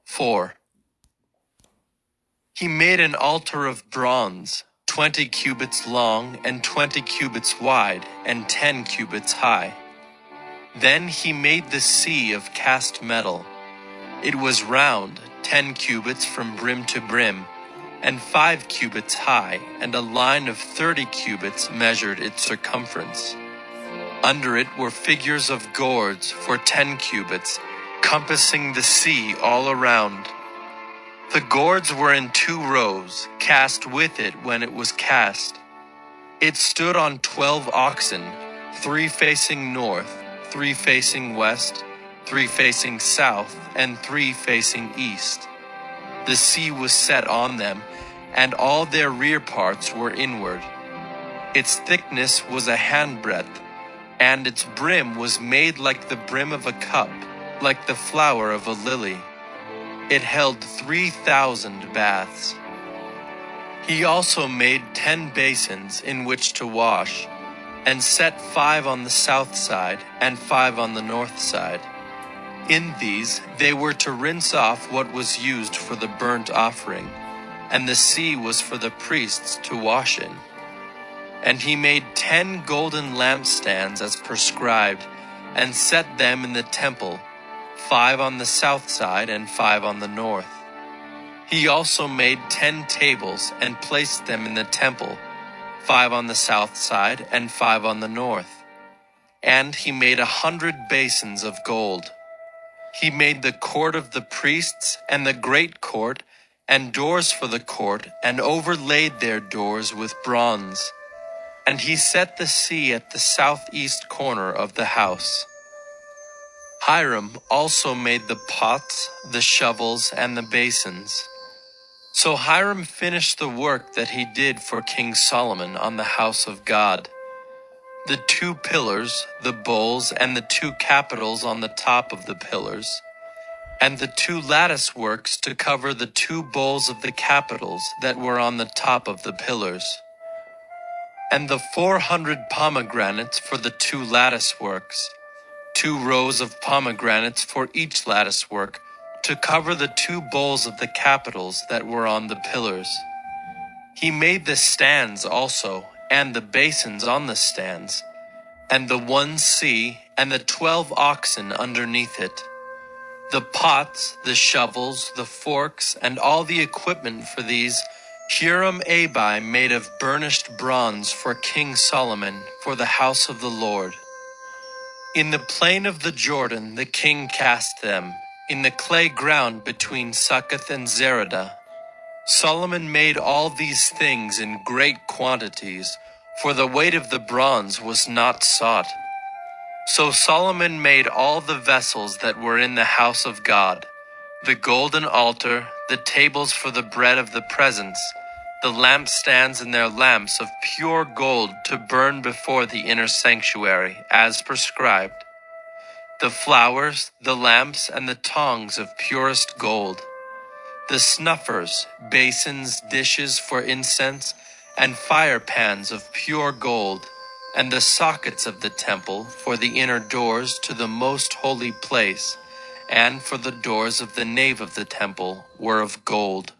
4. He made an altar of bronze, 20 cubits long and 20 cubits wide and 10 cubits high. Then he made the sea of cast metal. It was round, 10 cubits from brim to brim, and 5 cubits high, and a line of 30 cubits measured its circumference. Under it were figures of gourds for 10 cubits, compassing the sea all around. The gourds were in 2 rows, cast with it when it was cast. It stood on 12 oxen, 3 facing north, 3 facing west, 3 facing south, and 3 facing east. The sea was set on them, and all their rear parts were inward. Its thickness was a handbreadth, and its brim was made like the brim of a cup, like the flower of a lily. It held 3,000 baths. He also made 10 basins in which to wash, and set 5 on the south side and 5 on the north side. In these they were to rinse off what was used for the burnt offering, and the sea was for the priests to wash in. And he made 10 golden lampstands as prescribed, and set them in the temple, 5 on the south side and 5 on the north. He also made 10 tables and placed them in the temple, 5 on the south side and 5 on the north. And he made 100 basins of gold. He made the court of the priests and the great court, and doors for the court, and overlaid their doors with bronze. And he set the sea at the southeast corner of the house. Hiram also made the pots, the shovels, and the basins. So Hiram finished the work that he did for King Solomon on the house of God. The 2 pillars, the bowls, and the 2 capitals on the top of the pillars, and the 2 lattice works to cover the 2 bowls of the capitals that were on the top of the pillars, and the 400 pomegranates for the 2 lattice works, 2 rows of pomegranates for each lattice work, to cover the 2 bowls of the capitals that were on the pillars. He made the stands also, and the basins on the stands, and the 1 sea, and the 12 oxen underneath it. The pots, the shovels, the forks, and all the equipment for these, Huram-Abi made of burnished bronze for King Solomon for the house of the Lord. In the plain of the Jordan the king cast them, in the clay ground between Succoth and Zeradah. Solomon made all these things in great quantities, for the weight of the bronze was not sought. So Solomon made all the vessels that were in the house of God, the golden altar, the tables for the bread of the presence, the lampstands and their lamps of pure gold to burn before the inner sanctuary, as prescribed, the flowers, the lamps, and the tongs of purest gold, the snuffers, basins, dishes for incense, and fire pans of pure gold, and the sockets of the temple for the inner doors to the most holy place, and for the doors of the nave of the temple were of gold.